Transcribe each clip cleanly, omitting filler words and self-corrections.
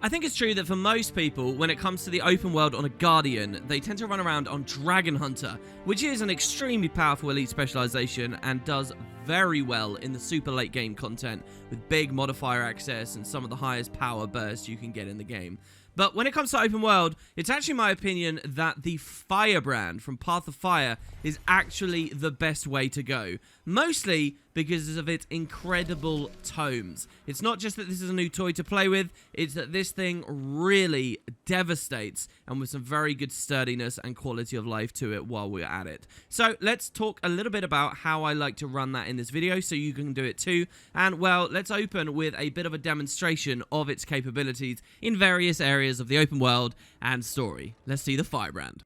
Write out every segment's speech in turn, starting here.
I think it's true that for most people, when it comes to the open world on a Guardian, they tend to run around on Dragon Hunter, which is an extremely powerful elite specialization and does very well in the super late game content with big modifier access and some of the highest power bursts you can get in the game. But when it comes to open world, it's actually my opinion that the Firebrand from Path of Fire is actually the best way to go. Mostly because of its incredible tomes. It's not just that this is a new toy to play with, it's that this thing really devastates, and with some very good sturdiness and quality of life to it while we're at it. So let's talk a little bit about how I like to run that in this video so you can do it too. And well, let's open with a bit of a demonstration of its capabilities in various areas of the open world and story. Let's see the Firebrand.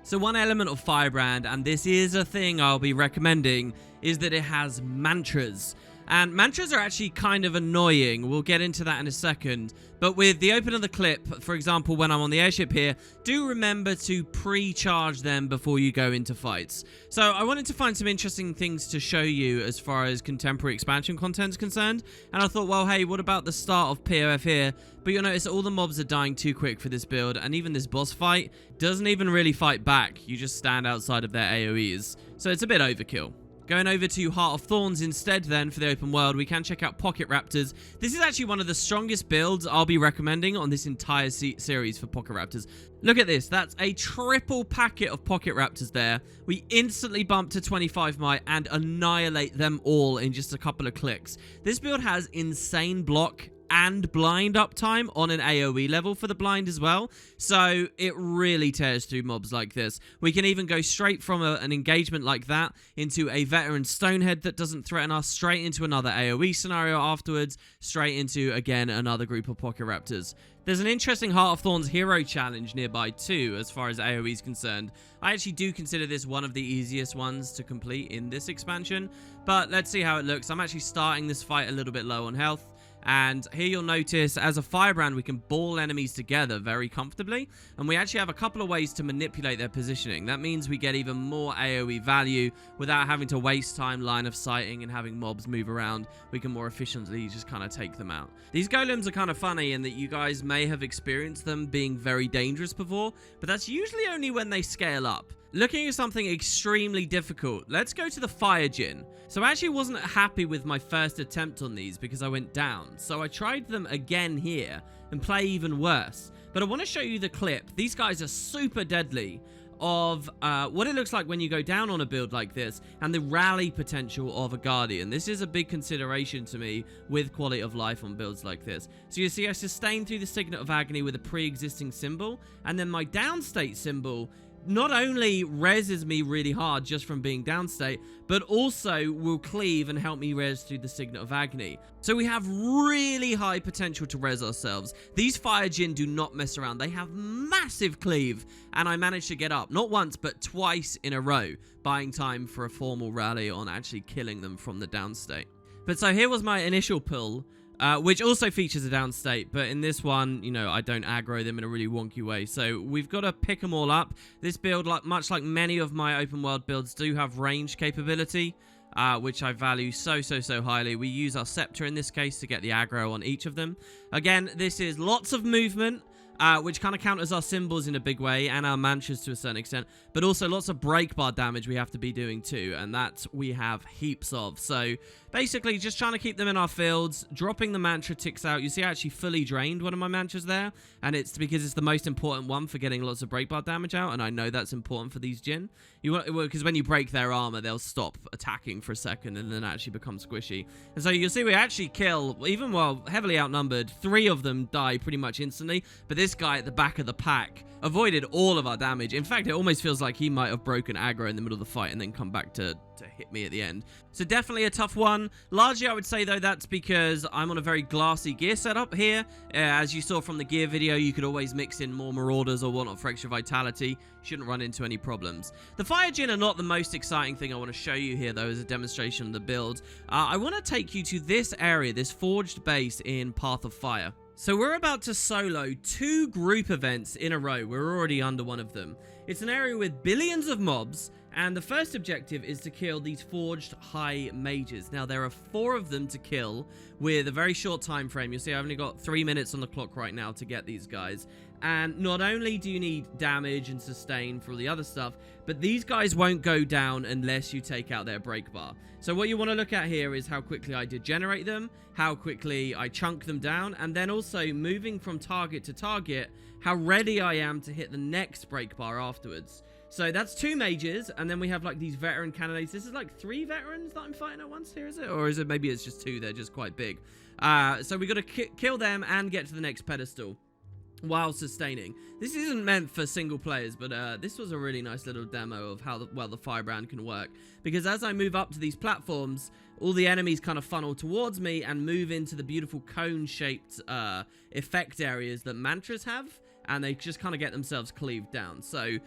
So one element of Firebrand, and this is a thing I'll be recommending, is that it has mantras. And mantras are actually kind of annoying. We'll get into that in a second. But with the open of the clip, for example, when I'm on the airship here, do remember to pre-charge them before you go into fights. So I wanted to find some interesting things to show you as far as contemporary expansion content is concerned. And I thought, well, hey, what about the start of POF here? But you'll notice all the mobs are dying too quick for this build. And even this boss fight doesn't even really fight back. You just stand outside of their AoEs. So it's a bit overkill. Going over to Heart of Thorns instead then for the open world, we can check out Pocket Raptors. This is actually one of the strongest builds I'll be recommending on this entire series for Pocket Raptors. Look at this, that's a triple packet of Pocket Raptors there. We instantly bump to 25 might and annihilate them all in just a couple of clicks. This build has insane block and blind uptime on an AoE level for the blind as well. So it really tears through mobs like this. We can even go straight from an engagement like that into a veteran Stonehead that doesn't threaten us, straight into another AoE scenario afterwards, straight into, again, another group of Pocket Raptors. There's an interesting Heart of Thorns hero challenge nearby too, as far as AoE is concerned. I actually do consider this one of the easiest ones to complete in this expansion, but let's see how it looks. I'm actually starting this fight a little bit low on health. And here you'll notice, as a Firebrand, we can ball enemies together very comfortably. And we actually have a couple of ways to manipulate their positioning. That means we get even more AoE value without having to waste time line of sighting and having mobs move around. We can more efficiently just kind of take them out. These golems are kind of funny in that you guys may have experienced them being very dangerous before, but that's usually only when they scale up. Looking at something extremely difficult, let's go to the Fire Djinn. So I actually wasn't happy with my first attempt on these because I went down. So I tried them again here and play even worse. But I want to show you the clip. These guys are super deadly of what it looks like when you go down on a build like this and the rally potential of a Guardian. This is a big consideration to me with quality of life on builds like this. So you see I sustain through the Signet of Agony with a pre-existing symbol, and then my downstate symbol not only reses me really hard just from being downstate, but also will cleave and help me res through the Signet of Agony. So we have really high potential to res ourselves. These Fire Djinn do not mess around. They have massive cleave, and I managed to get up, not once, but twice in a row, buying time for a formal rally on actually killing them from the downstate. But so here was my initial pull, which also features a downstate, but in this one, you know, I don't aggro them in a really wonky way. So we've got to pick them all up. This build, much like many of my open world builds, do have range capability, which I value so highly. We use our Scepter in this case to get the aggro on each of them. Again, this is lots of movement, which kind of counters our symbols in a big way, and our mantras to a certain extent, but also lots of break bar damage we have to be doing too, and that we have heaps of. So basically just trying to keep them in our fields, dropping the mantra ticks out. You see I actually fully drained one of my mantras there, and it's because it's the most important one for getting lots of break bar damage out, and I know that's important for these Djinn. Because when you break their armor, they'll stop attacking for a second and then actually become squishy. And so you'll see we actually kill, even while heavily outnumbered, 3 of them die pretty much instantly, but this guy at the back of the pack avoided all of our damage. In fact, it almost feels like he might have broken aggro in the middle of the fight and then come back to hit me at the end. So definitely a tough one. Largely, I would say, though, that's because I'm on a very glassy gear setup here. As you saw from the gear video, you could always mix in more Marauders or whatnot for extra vitality. Shouldn't run into any problems. The Fire Djinn are not the most exciting thing I want to show you here, though, as a demonstration of the build. I want to take you to this area, this forged base in Path of Fire. So we're about to solo 2 group events in a row. We're already under one of them. It's an area with billions of mobs, And the first objective is to kill these Forged High Mages. Now, there are 4 of them to kill with a very short time frame. You'll see I've only got 3 minutes on the clock right now to get these guys. And not only do you need damage and sustain for all the other stuff, but these guys won't go down unless you take out their break bar. So what you want to look at here is how quickly I degenerate them, how quickly I chunk them down, and then also moving from target to target, how ready I am to hit the next break bar afterwards. So that's 2 mages, and then we have like these veteran candidates. This is like 3 veterans that I'm fighting at once here, is it? Or is it maybe it's just 2, they're just quite big. So we got to kill them and get to the next pedestal while sustaining. This isn't meant for single players, but this was a really nice little demo of how well the Firebrand can work. Because as I move up to these platforms, all the enemies kind of funnel towards me and move into the beautiful cone-shaped effect areas that mantras have, and they just kind of get themselves cleaved down. So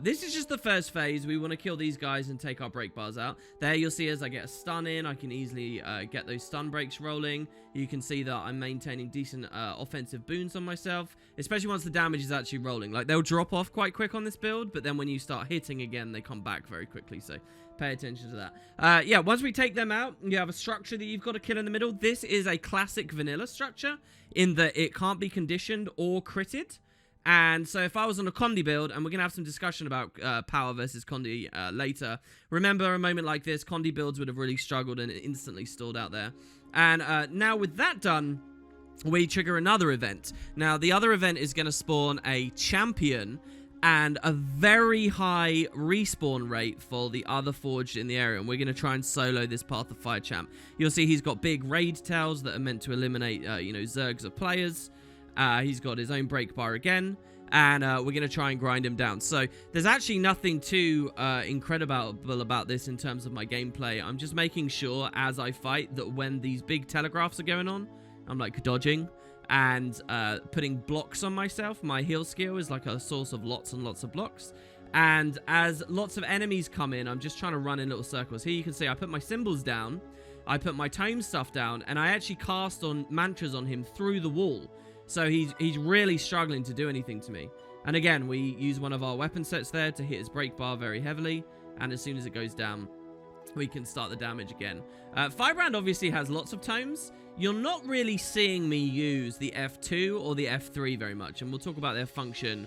this is just the first phase. We want to kill these guys and take our break bars out. There you'll see as I get a stun in, I can easily get those stun breaks rolling. You can see that I'm maintaining decent offensive boons on myself, especially once the damage is actually rolling. Like, they'll drop off quite quick on this build, but then when you start hitting again, they come back very quickly, so pay attention to that. Yeah, once we take them out, you have a structure that you've got to kill in the middle. This is a classic vanilla structure in that it can't be conditioned or critted. And so if I was on a Condi build, and we're going to have some discussion about power versus Condi later, remember a moment like this, Condi builds would have really struggled and instantly stalled out there. And now with that done, we trigger another event. Now, the other event is going to spawn a champion and a very high respawn rate for the other Forged in the area. And we're going to try and solo this Path of Fire champ. You'll see he's got big raid tails that are meant to eliminate, zergs of players. He's got his own break bar again, and we're going to try and grind him down. So there's actually nothing too incredible about this in terms of my gameplay. I'm just making sure as I fight that when these big telegraphs are going on, I'm like dodging and putting blocks on myself. My heal skill is like a source of lots and lots of blocks. And as lots of enemies come in, I'm just trying to run in little circles. Here you can see I put my symbols down, I put my tome stuff down, and I actually cast on mantras on him through the wall. So he's really struggling to do anything to me. And again, we use one of our weapon sets there to hit his break bar very heavily. And as soon as it goes down, we can start the damage again. Firebrand obviously has lots of tomes. You're not really seeing me use the F2 or the F3 very much. And we'll talk about their function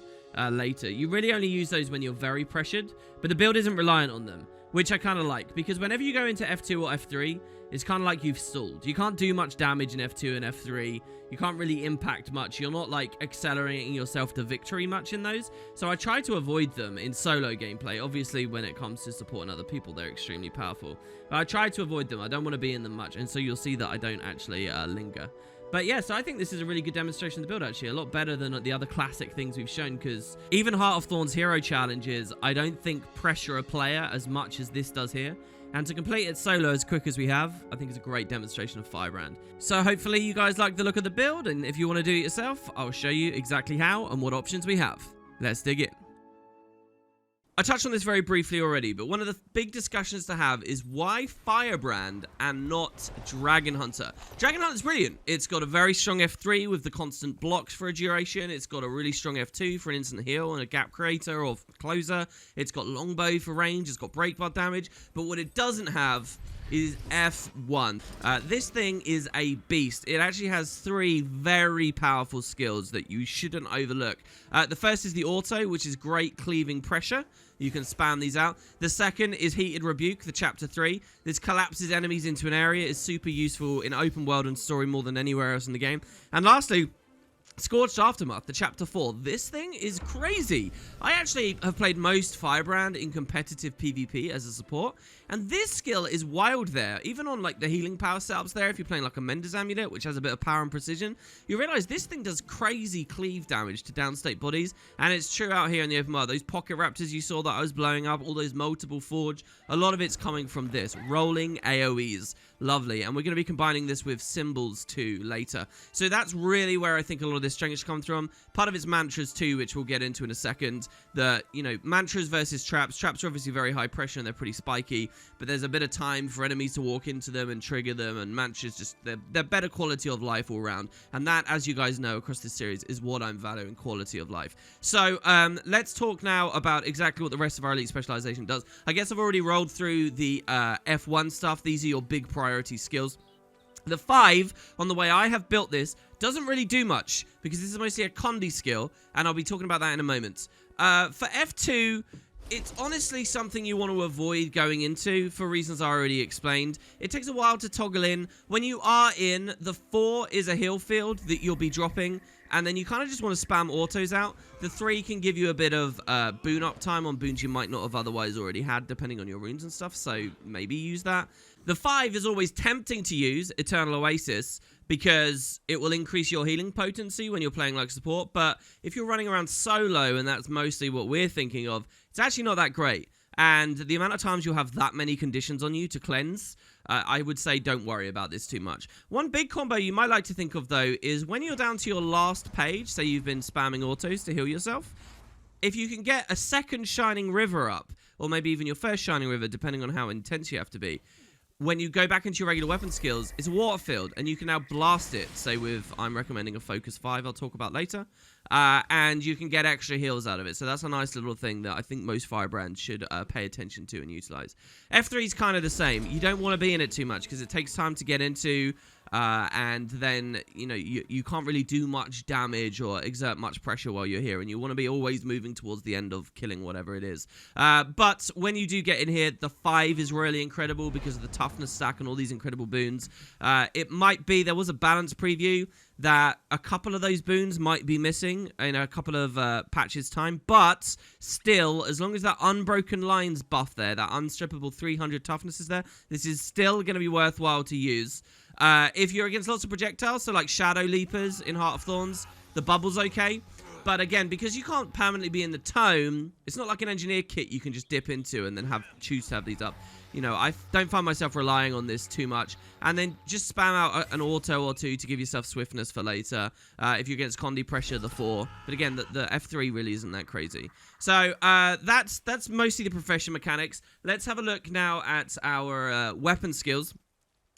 later. You really only use those when you're very pressured. But the build isn't reliant on them, which I kind of like. Because whenever you go into F2 or F3, it's kind of like you've stalled. You can't do much damage in F2 and F3. You can't really impact much. You're not like accelerating yourself to victory much in those. So I try to avoid them in solo gameplay. Obviously, when it comes to supporting other people, they're extremely powerful. But I try to avoid them. I don't want to be in them much. And so you'll see that I don't actually linger. But yeah, so I think this is a really good demonstration of the build, actually. A lot better than the other classic things we've shown, because even Heart of Thorns hero challenges, I don't think pressure a player as much as this does here. And to complete it solo as quick as we have, I think it's a great demonstration of Firebrand. So hopefully you guys like the look of the build, and if you want to do it yourself, I'll show you exactly how and what options we have. Let's dig in. I touched on this very briefly already, but one of the big discussions to have is why Firebrand and not Dragon Hunter. Dragon Hunter is brilliant. It's got a very strong F3 with the constant blocks for a duration. It's got a really strong F2 for an instant heal and a gap creator or closer. It's got longbow for range. It's got break bar damage. But what it doesn't have is F1. This thing is a beast. It actually has 3 very powerful skills that you shouldn't overlook. The first is the auto, which is great cleaving pressure. You can spam these out. The second is Heated Rebuke, the chapter 3. This collapses enemies into an area. Is super useful in open world and story more than anywhere else in the game. And lastly, Scorched Aftermath, the chapter 4. This thing is crazy. I actually have played most Firebrand in competitive PvP as a support, and this skill is wild there. Even on like the healing power setups there, if you're playing like a Mender's Amulet, which has a bit of power and precision, you realize this thing does crazy cleave damage to downstate bodies, and it's true out here in the open world. Those pocket raptors you saw that I was blowing up, all those multiple forge, a lot of it's coming from this, rolling AoEs. Lovely. And we're going to be combining this with symbols too later. So that's really where I think a lot of this strength comes from. Part of it's mantras too, which we'll get into in a second. Mantras versus traps. Traps are obviously very high pressure and they're pretty spiky, but there's a bit of time for enemies to walk into them and trigger them, and mantras just, they're better quality of life all around. And that, as you guys know across this series, is what I'm valuing, quality of life. So let's talk now about exactly what the rest of our elite specialization does. I guess I've already rolled through the F1 stuff. These are your big priority skills. The 5, on the way I have built this, doesn't really do much, because this is mostly a Condi skill, and I'll be talking about that in a moment. For F2, it's honestly something you want to avoid going into for reasons I already explained. It takes a while to toggle in. When you are in, the 4 is a heal field that you'll be dropping, and then you kind of just want to spam autos out. The 3 can give you a bit of boon up time on boons you might not have otherwise already had, depending on your runes and stuff, so maybe use that. The 5 is always tempting to use, Eternal Oasis, because it will increase your healing potency when you're playing like support, but if you're running around solo, and that's mostly what we're thinking of, it's actually not that great. And the amount of times you'll have that many conditions on you to cleanse, I would say don't worry about this too much. One big combo you might like to think of, though, is when you're down to your last page, say you've been spamming autos to heal yourself, if you can get a second Shining River up, or maybe even your first Shining River, depending on how intense you have to be, when you go back into your regular weapon skills, it's a water field, and you can now blast it, say with, I'm recommending a Focus 5 I'll talk about later, and you can get extra heals out of it. So that's a nice little thing that I think most Firebrands should pay attention to and utilize. F3 is kind of the same. You don't want to be in it too much, because it takes time to get into, and then, you can't really do much damage or exert much pressure while you're here, and you want to be always moving towards the end of killing whatever it is. But when you do get in here, the 5 is really incredible because of the toughness stack and all these incredible boons. It might be, there was a balance preview that a couple of those boons might be missing in a couple of patches time, but still, as long as that Unbroken Lines buff there, that unstrippable 300 toughness is there, this is still going to be worthwhile to use. If you're against lots of projectiles, so like Shadow Leapers in Heart of Thorns, the bubble's okay. But again, because you can't permanently be in the Tome, it's not like an engineer kit you can just dip into and then choose to have these up. I don't find myself relying on this too much. And then just spam out an auto or two to give yourself swiftness for later. If you're against Condi pressure, the 4. But again, the F3 really isn't that crazy. So that's mostly the profession mechanics. Let's have a look now at our weapon skills.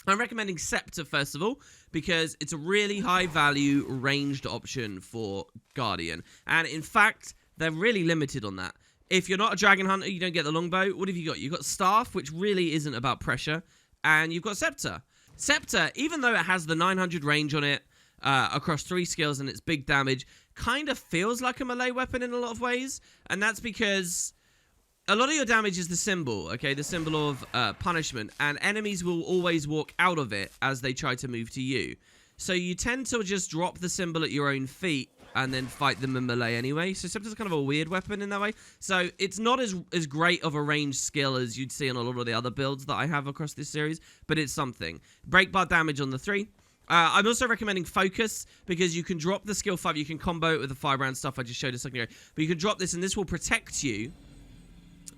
I'm recommending Scepter, first of all, because it's a really high-value, ranged option for Guardian. And in fact, they're really limited on that. If you're not a Dragon Hunter, you don't get the Longbow. What have you got? You've got Staff, which really isn't about pressure, and you've got Scepter. Scepter, even though it has the 900 range on it, across 3 skills and its big damage, kind of feels like a melee weapon in a lot of ways, and that's because a lot of your damage is the symbol, okay? The symbol of punishment, and enemies will always walk out of it as they try to move to you. So you tend to just drop the symbol at your own feet and then fight them in melee anyway. So Scepter's kind of a weird weapon in that way. So it's not as great of a ranged skill as you'd see on a lot of the other builds that I have across this series, but it's something. Break bar damage on the 3. I'm also recommending Focus, because you can drop the skill 5. You can combo it with the Firebrand stuff I just showed a second ago. But you can drop this, and this will protect you.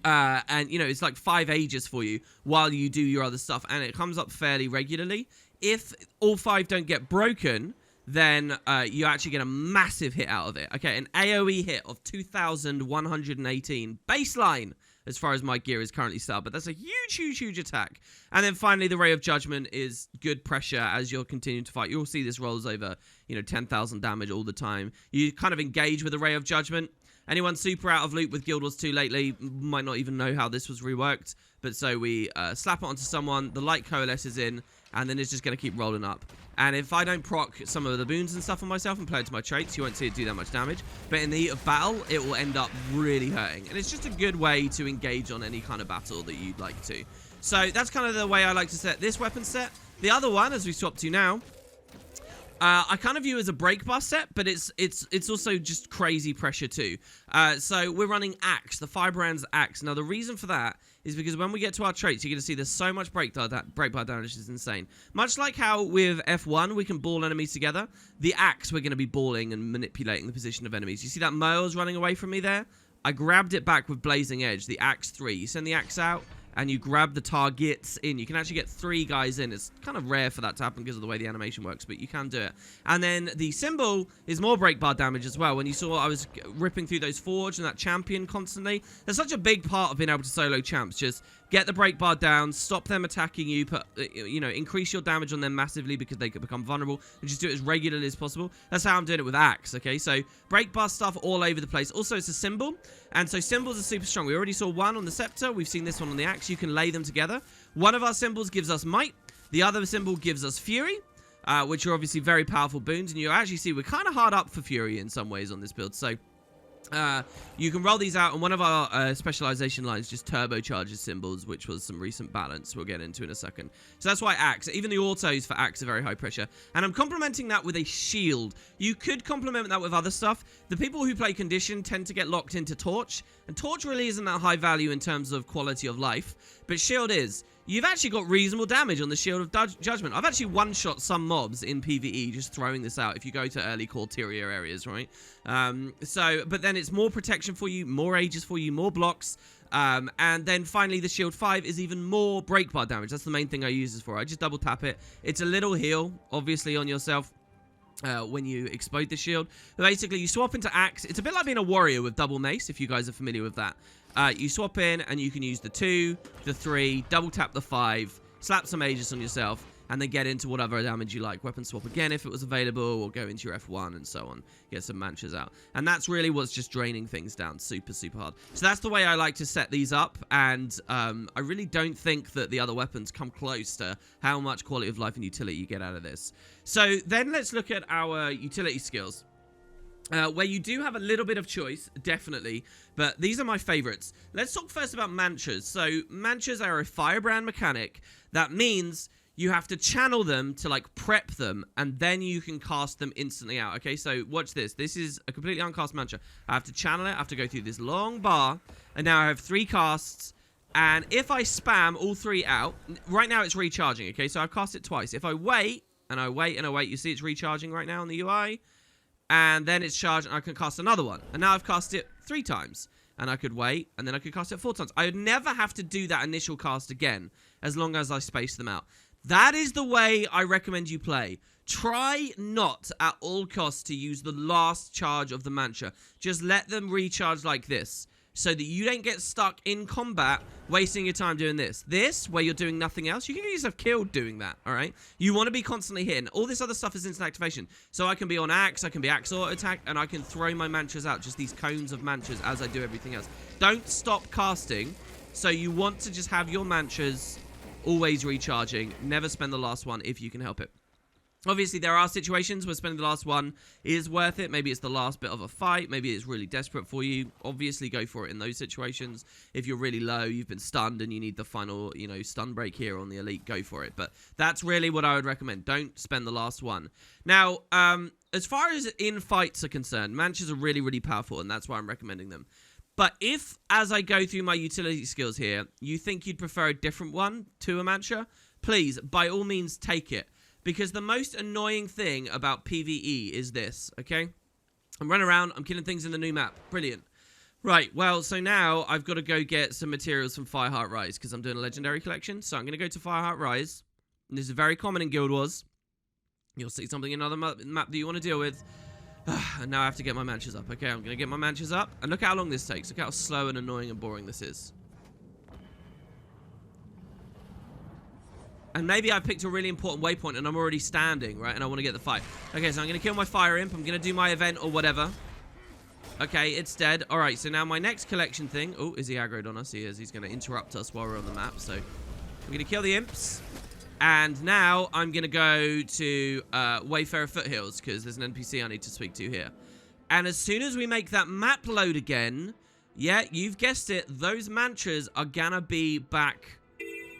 And, it's like 5 ages for you while you do your other stuff. And it comes up fairly regularly. If all 5 don't get broken, then you actually get a massive hit out of it. Okay, an AoE hit of 2,118 baseline, as far as my gear is currently set up. But that's a huge, huge, huge attack. And then finally, the Ray of Judgment is good pressure as you're continuing to fight. You'll see this rolls over, 10,000 damage all the time. You kind of engage with the Ray of Judgment. Anyone super out of loop with Guild Wars 2 lately might not even know how this was reworked. But so we slap it onto someone, the light coalesces in, and then it's just going to keep rolling up. And if I don't proc some of the boons and stuff on myself and play it to my traits, you won't see it do that much damage. But in the heat of battle, it will end up really hurting. And it's just a good way to engage on any kind of battle that you'd like to. So that's kind of the way I like to set this weapon set. The other one, as we swap to now, I kind of view as a break bar set, but it's also just crazy pressure too. So we're running Axe, the Firebrand's Axe. Now the reason for that is because when we get to our traits, you're going to see there's so much break bar damage is insane. Much like how with F1 we can ball enemies together, the Axe we're going to be balling and manipulating the position of enemies. You see that Mole's running away from me there? I grabbed it back with Blazing Edge, the Axe 3. You send the Axe out, and you grab the targets in. You can actually get 3 guys in. It's kind of rare for that to happen because of the way the animation works, but you can do it. And then the symbol is more break bar damage as well. When you saw I was ripping through those forge and that champion constantly, that's such a big part of being able to solo champs. Just get the break bar down, stop them attacking you, increase your damage on them massively because they could become vulnerable, and just do it as regularly as possible. That's how I'm doing it with Axe, okay? So break bar stuff all over the place. Also, it's a symbol, and so symbols are super strong. We already saw one on the Scepter. We've seen this one on the Axe. You can lay them together. One of our symbols gives us Might. The other symbol gives us Fury, which are obviously very powerful boons, and you actually see we're kind of hard up for Fury in some ways on this build, so you can roll these out, and one of our specialization lines just turbocharges symbols, which was some recent balance we'll get into in a second. So that's why Axe, even the autos for Axe are very high pressure. And I'm complementing that with a shield. You could complement that with other stuff. The people who play Condition tend to get locked into Torch, and Torch really isn't that high value in terms of quality of life, but Shield is. You've actually got reasonable damage on the Shield of Judgment. I've actually one-shot some mobs in PvE just throwing this out if you go to early Corteria areas, right? But then it's more protection for you, more ages for you, more blocks. And then finally, the Shield 5 is even more break bar damage. That's the main thing I use this for. I just double tap it. It's a little heal, obviously, on yourself. When you explode the shield. But basically, you swap into Axe. It's a bit like being a warrior with double mace, if you guys are familiar with that. You swap in, and you can use the 2, the 3, double tap the 5, slap some Aegis on yourself, and then get into whatever damage you like. Weapon swap again if it was available, or go into your F1 and so on. Get some Mantras out. And that's really what's just draining things down super, super hard. So that's the way I like to set these up, and I really don't think that the other weapons come close to how much quality of life and utility you get out of this. So then let's look at our utility skills. Where you do have a little bit of choice, definitely, but these are my favorites. Let's talk first about Mantras. So Mantras are a Firebrand mechanic. That means you have to channel them to like prep them, and then you can cast them instantly out. Okay, so watch this. This is a completely uncast mantra. I have to channel it. I have to go through this long bar, and now I have 3 casts. And if I spam all 3 out, right now it's recharging. Okay, so I've cast it twice. If I wait and I wait and I wait, you see it's recharging right now on the UI. And then it's charged, and I can cast another one. And now I've cast it 3 times. And I could wait, and then I could cast it 4 times. I would never have to do that initial cast again, as long as I space them out. That is the way I recommend you play. Try not, at all costs, to use the last charge of the mantra. Just let them recharge like this, so that you don't get stuck in combat wasting your time doing this. This, where you're doing nothing else, you can get yourself killed doing that, all right? You want to be constantly hitting. All this other stuff is instant activation. So I can be on Axe, I can be Axe auto attack, and I can throw my mantras out, just these cones of mantras as I do everything else. Don't stop casting. So you want to just have your mantras always recharging. Never spend the last one if you can help it. Obviously, there are situations where spending the last one is worth it. Maybe it's the last bit of a fight. Maybe it's really desperate for you. Obviously, go for it in those situations. If you're really low, you've been stunned, and you need the final, stun break here on the Elite, go for it. But that's really what I would recommend. Don't spend the last one. Now, as far as in fights are concerned, mantras are really, really powerful, and that's why I'm recommending them. But if, as I go through my utility skills here, you think you'd prefer a different one to a mantra, please, by all means, take it. Because the most annoying thing about PvE is this, okay? I'm running around, I'm killing things in the new map. Brilliant. Right, well, so now I've got to go get some materials from Fireheart Rise, because I'm doing a legendary collection. So I'm going to go to Fireheart Rise. And this is very common in Guild Wars. You'll see something in another map that you want to deal with. And now I have to get my mantras up. Okay, I'm going to get my mantras up. And look how long this takes. Look how slow and annoying and boring this is. And maybe I picked a really important waypoint and I'm already standing, right? And I want to get the fight. Okay, so I'm going to kill my Fire Imp. I'm going to do my event or whatever. Okay, it's dead. All right, so now my next collection thing. Oh, is he aggroed on us? He is. He's going to interrupt us while we're on the map. So I'm going to kill the imps. And now I'm going to go to Wayfarer Foothills because there's an NPC I need to speak to here. And as soon as we make that map load again, yeah, you've guessed it, those mantras are going to be back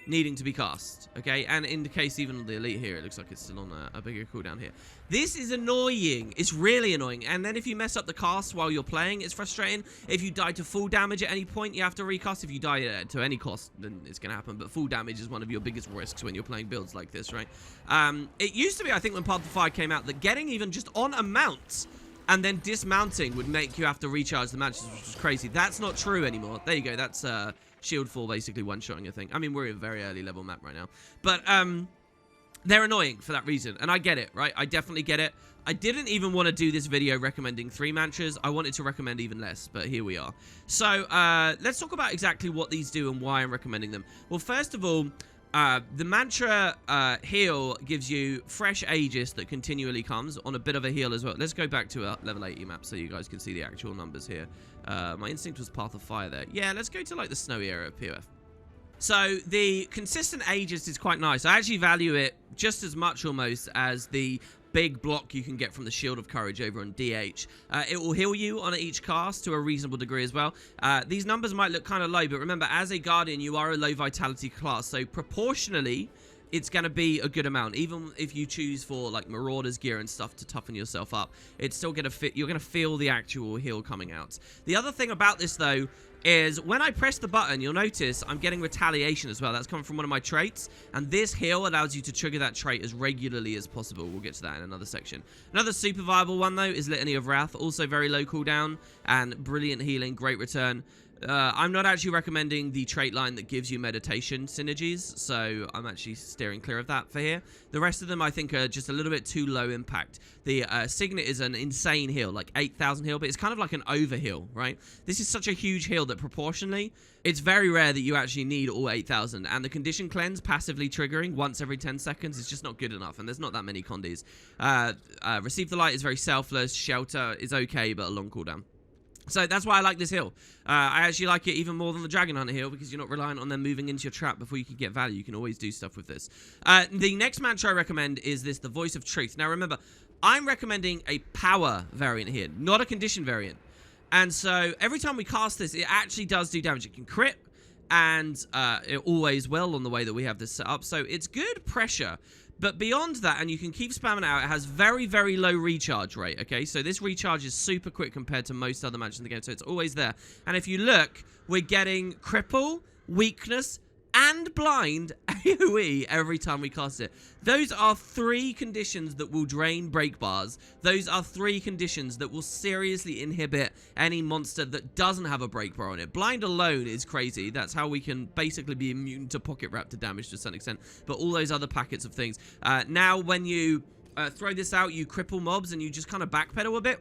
needing to be cast, okay? And in the case even of the Elite here, it looks like it's still on a bigger cooldown here. This is annoying. It's really annoying. And then if you mess up the cast while you're playing, it's frustrating. If you die to full damage at any point, you have to recast. If you die to any cost, then it's going to happen. But full damage is one of your biggest risks when you're playing builds like this, right? It used to be, I think, when Path of Fire came out, that getting even just on a mount and then dismounting would make you have to recharge the matches, which is crazy. That's not true anymore. There you go. That's shield fall basically one-shotting a thing. I mean, we're in a very early level map right now. But they're annoying for that reason, and I get it, right? I definitely get it. I didn't even want to do this video recommending 3 mantras. I wanted to recommend even less, but here we are. So let's talk about exactly what these do and why I'm recommending them. Well, first of all, the mantra heal gives you fresh Aegis that continually comes on a bit of a heal as well. Let's go back to a level 80 map so you guys can see the actual numbers here. My instinct was Path of Fire there. Yeah, let's go to like the snowy area of POF. So the consistent Aegis is quite nice. I actually value it just as much almost as the big block you can get from the Shield of Courage over on DH. It will heal you on each cast to a reasonable degree as well. These numbers might look kind of low, but remember, as a Guardian, you are a low vitality class, so proportionally, it's going to be a good amount. Even if you choose for like Marauder's gear and stuff to toughen yourself up, it's still going to fit. You're going to feel the actual heal coming out. The other thing about this, though, is when I press the button, you'll notice I'm getting retaliation as well. That's coming from one of my traits, and this heal allows you to trigger that trait as regularly as possible. We'll get to that in another section. Another super viable one, though, is Litany of Wrath. Also very low cooldown and brilliant healing, great return. I'm not actually recommending the trait line that gives you meditation synergies, so I'm actually steering clear of that for here. The rest of them, I think, are just a little bit too low impact. The Signet is an insane heal, like 8,000 heal, but it's kind of like an overheal, right? This is such a huge heal that proportionally, it's very rare that you actually need all 8,000, and the Condition Cleanse passively triggering once every 10 seconds is just not good enough, and there's not that many condis. Receive the Light is very selfless, Shelter is okay, but a long cooldown. So that's why I like this heal. I actually like it even more than the Dragon Hunter heal because you're not reliant on them moving into your trap before you can get value. You can always do stuff with this. The next mantra I recommend is this, the Voice of Truth. Now remember, I'm recommending a power variant here, not a condition variant. And so every time we cast this, it actually does do damage. It can crit, and it always will on the way that we have this set up. So it's good pressure. But beyond that, and you can keep spamming it out, it has very, very low recharge rate, okay? So this recharge is super quick compared to most other matches in the game, so it's always there. And if you look, we're getting Cripple, Weakness, and Blind AoE every time we cast it. Those are 3 conditions that will drain break bars. Those are 3 conditions that will seriously inhibit any monster that doesn't have a break bar on it. Blind alone is crazy. That's how we can basically be immune to Pocket Raptor damage to some extent. But all those other packets of things. Now, when you throw this out, you cripple mobs and you just kind of backpedal a bit.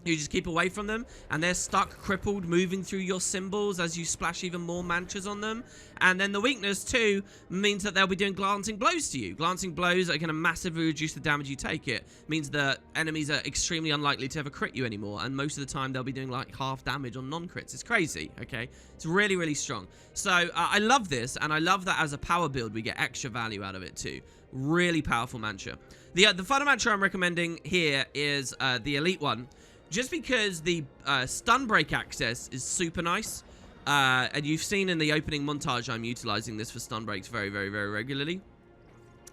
You just keep away from them, and they're stuck, crippled, moving through your symbols as you splash even more mantras on them. And then the weakness, too, means that they'll be doing glancing blows to you. Glancing blows are going to massively reduce the damage you take. It means that enemies are extremely unlikely to ever crit you anymore, and most of the time they'll be doing like half damage on non-crits. It's crazy, okay? It's really, really strong. So I love this, and I love that as a power build, we get extra value out of it, too. Really powerful mantra. The final mantra I'm recommending here is the elite one. Just because the stun break access is super nice, and you've seen in the opening montage I'm utilizing this for stun breaks very, very, very regularly.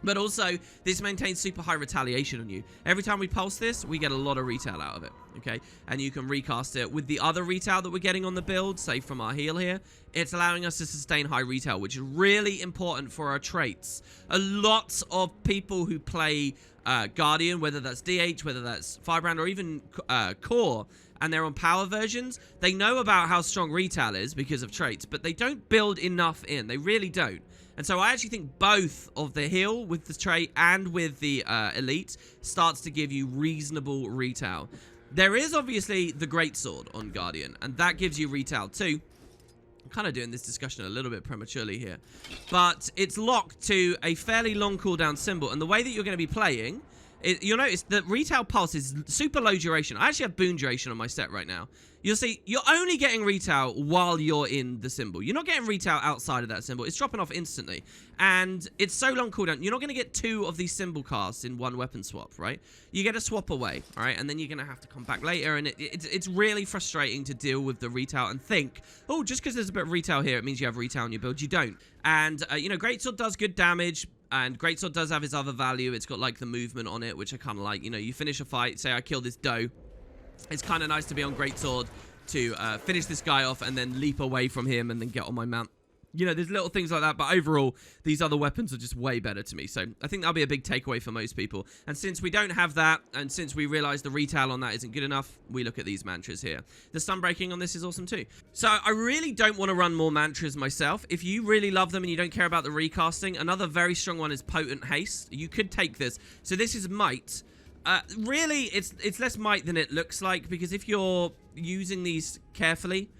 But also, this maintains super high retaliation on you. Every time we pulse this, we get a lot of retail out of it, okay? And you can recast it with the other retail that we're getting on the build, say from our heal here. It's allowing us to sustain high retail, which is really important for our traits. A lot of people who play Guardian, whether that's DH, whether that's Firebrand, or even Core, and they're on power versions, they know about how strong retail is because of traits, but they don't build enough in. They really don't. And so I actually think both of the heal with the trait and with the elite starts to give you reasonable retail. There is obviously the Greatsword on Guardian, and that gives you retail too. I'm kind of doing this discussion a little bit prematurely here, but it's locked to a fairly long cooldown symbol, and the way that you're going to be playing, you'll notice that retail pulse is super low duration. I actually have boon duration on my set right now. You'll see, you're only getting retail while you're in the symbol. You're not getting retail outside of that symbol. It's dropping off instantly. And it's so long cooldown. You're not going to get 2 of these symbol casts in one weapon swap, right? You get a swap away, all right? And then you're going to have to come back later. And it's really frustrating to deal with the retail and think, oh, just because there's a bit of retail here, it means you have retail in your build. You don't. And, you know, Greatsword does good damage. And Greatsword does have its other value. It's got, like, the movement on it, which I kind of like. You know, you finish a fight, say I kill this doe. It's kind of nice to be on Greatsword to finish this guy off and then leap away from him and then get on my mount You know, there's little things like that, but overall, these other weapons are just way better to me. So I think that'll be a big takeaway for most people. And since we don't have that, and since we realize the retail on that isn't good enough, we look at these mantras here. The stun breaking on this is awesome too. So I really don't want to run more mantras myself. If you really love them and you don't care about the recasting, another very strong one is Potent Haste. You could take this. So this is Might. Really, it's less might than it looks like, because if you're using these carefully,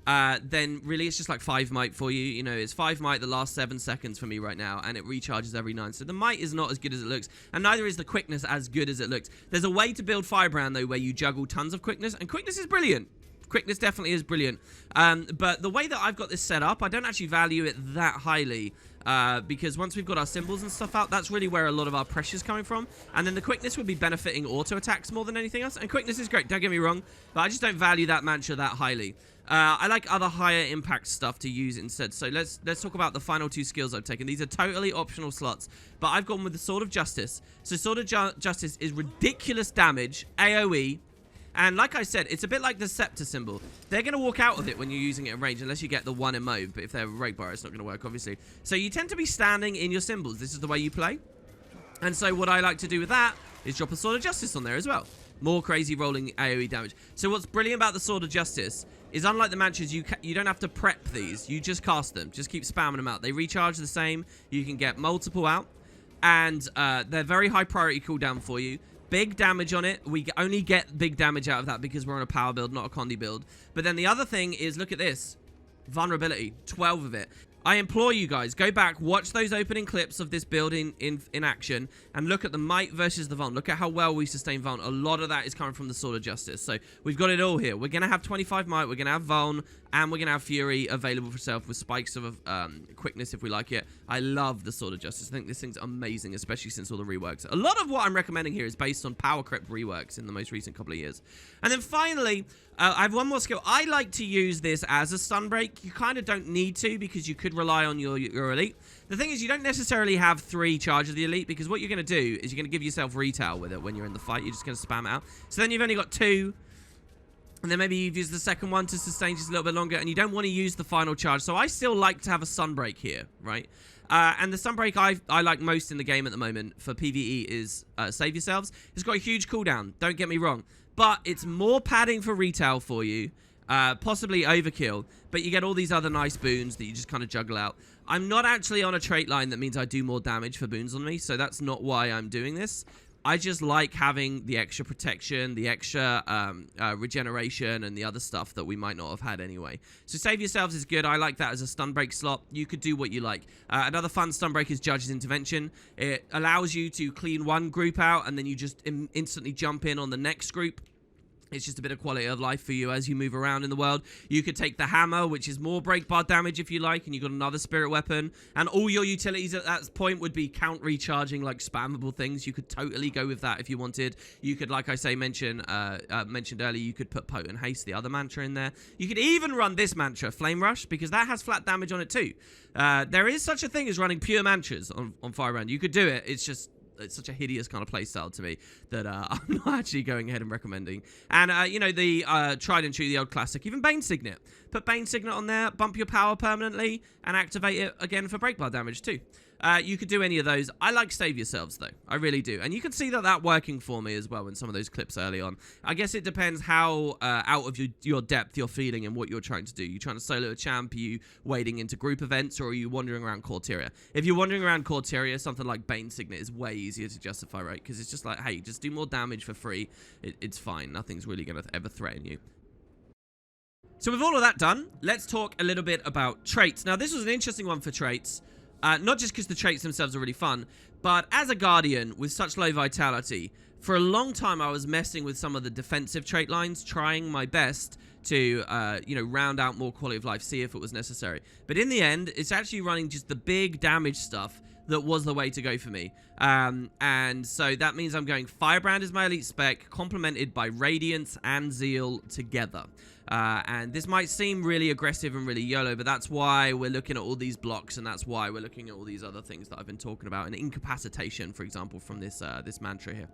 then really it's just like 5 might for you. You know, it's 5 might the last 7 seconds for me right now, and it recharges every 9. So the might is not as good as it looks, and neither is the quickness as good as it looks. There's a way to build Firebrand, though, where you juggle tons of quickness, and quickness is brilliant. Quickness definitely is brilliant. But the way that I've got this set up, I don't actually value it that highly. Because once we've got our symbols and stuff out, that's really where a lot of our pressure's coming from. And then the quickness would be benefiting auto attacks more than anything else. And quickness is great, don't get me wrong, but I just don't value that mantra that highly. I like other higher impact stuff to use instead. So let's talk about the final 2 skills I've taken. These are totally optional slots, but I've gone with the Sword of Justice. So Sword of Justice is ridiculous damage, AoE. And like I said, it's a bit like the Scepter symbol. They're going to walk out of it when you're using it in range, unless you get the 1 in mode. But if they're rate bar, it's not going to work, obviously. So you tend to be standing in your symbols. This is the way you play. And so what I like to do with that is drop a Sword of Justice on there as well. More crazy rolling AoE damage. So what's brilliant about the Sword of Justice is, unlike the mantras, you don't have to prep these. You just cast them. Just keep spamming them out. They recharge the same. You can get multiple out. And they're very high priority cooldown for you. Big damage on it. We only get big damage out of that because we're on a power build, not a Condi build. But then the other thing is, look at this. Vulnerability. 12 of it. I implore you guys, go back, watch those opening clips of this build in action, and look at the might versus the vuln. Look at how well we sustain vuln. A lot of that is coming from the Sword of Justice. So we've got it all here. We're going to have 25 might, we're going to have vuln, and we're going to have fury available for self with spikes of quickness if we like it. I love the Sword of Justice. I think this thing's amazing, especially since all the reworks. A lot of what I'm recommending here is based on power creep reworks in the most recent couple of years. And then finally, I have one more skill. I like to use this as a stun break. You kind of don't need to, because you could rely on your elite. The thing is, you don't necessarily have 3 charge of the elite, because what you're going to do is you're going to give yourself retail with it when you're in the fight. You're just going to spam it out. So then you've only got 2. And then maybe you've used the second one to sustain just a little bit longer, and you don't want to use the final charge. So I still like to have a sunbreak here, right? And the sunbreak I like most in the game at the moment for PvE is Save Yourselves. It's got a huge cooldown, don't get me wrong. But it's more padding for retail for you, possibly overkill. But you get all these other nice boons that you just kind of juggle out. I'm not actually on a trait line that means I do more damage for boons on me, so that's not why I'm doing this. I just like having the extra protection, the extra regeneration, and the other stuff that we might not have had anyway. So Save Yourselves is good. I like that as a stun break slot. You could do what you like. Another fun stun break is Judge's Intervention. It allows you to clean one group out, and then you just instantly jump in on the next group. It's just a bit of quality of life for you as you move around in the world. You could take the hammer, which is more break bar damage if you like, and you've got another spirit weapon. And all your utilities at that point would be count recharging, like spammable things. You could totally go with that if you wanted. You could, like I say, mentioned earlier, you could put Potent Haste, the other mantra, in there. You could even run this mantra, Flame Rush, because that has flat damage on it too. There is such a thing as running pure mantras on Firebrand. You could do it. It's just... it's such a hideous kind of playstyle to me that I'm not actually going ahead and recommending. And, you know, the tried and true, the old classic, even Bane Signet. Put Bane Signet on there, bump your power permanently, and activate it again for break bar damage too. You could do any of those. I like Save Yourselves, though. I really do. And you can see that working for me as well in some of those clips early on. I guess it depends how out of your depth you're feeling and what you're trying to do. You trying to solo a champ? Are you wading into group events? Or are you wandering around Corteria? If you're wandering around Corteria, something like Bane Signet is way easier to justify, right? Because it's just like, hey, just do more damage for free. It's fine. Nothing's really going to ever threaten you. So with all of that done, let's talk a little bit about traits. Now, this was an interesting one for traits. Not just because the traits themselves are really fun, but as a Guardian with such low vitality, for a long time I was messing with some of the defensive trait lines, trying my best to, you know, round out more quality of life, see if it was necessary. But in the end, it's actually running just the big damage stuff that was the way to go for me. And so that means I'm going Firebrand is my elite spec, complemented by Radiance and Zeal together. And this might seem really aggressive and really YOLO, but that's why we're looking at all these blocks, and that's why we're looking at all these other things that I've been talking about, and incapacitation, for example, from this this mantra here.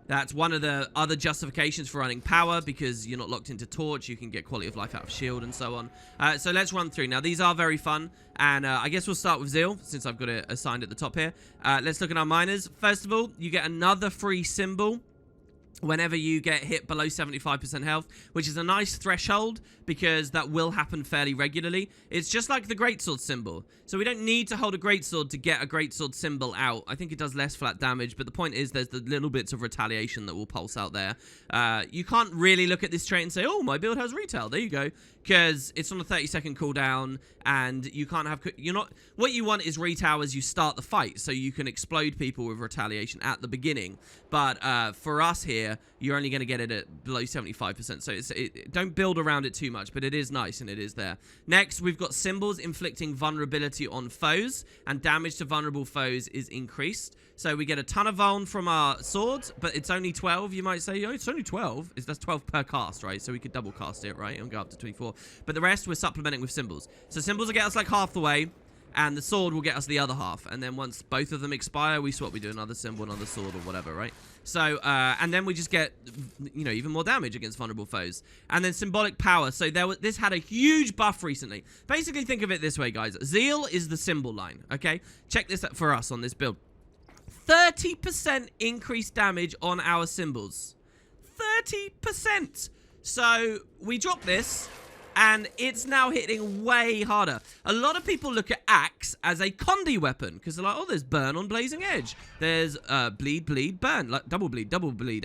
That's one of the other justifications for running power, because you're not locked into torch. You can get quality of life out of shield and so on. So let's run through. Now, these are very fun. And I guess we'll start with Zeal, since I've got it assigned at the top here. Let's look at our miners. First of all, you get another free symbol whenever you get hit below 75% health, which is a nice threshold because that will happen fairly regularly. It's just like the greatsword symbol. So we don't need to hold a greatsword to get a greatsword symbol out. I think it does less flat damage, but the point is there's the little bits of retaliation that will pulse out there. You can't really look at this trait and say, oh, my build has retail. There you go. Because it's on a 30-second cooldown, and you can't have... What you want is retail as you start the fight, so you can explode people with retaliation at the beginning. But for us here, you're only going to get it at below 75%, so don't build around it too much, but it is nice, and it is there. Next, we've got symbols inflicting vulnerability on foes, and damage to vulnerable foes is increased. So we get a ton of vuln from our swords, but it's only 12. You might say, oh, it's only 12. That's 12 per cast, right? So we could double cast it, right? And go up to 24. But the rest we're supplementing with symbols. So symbols will get us like half the way, and the sword will get us the other half. And then once both of them expire, we swap. We do another symbol, another sword, or whatever, right? So, and then we just get, even more damage against vulnerable foes. And then symbolic power. So this had a huge buff recently. Basically, think of it this way, guys. Zeal is the symbol line, okay? Check this out for us on this build. 30% increased damage on our symbols. 30%. So we drop this, and it's now hitting way harder. A lot of people look at Axe as a Condi weapon, because they're like, oh, there's burn on Blazing Edge. There's bleed, bleed, burn. Like double bleed,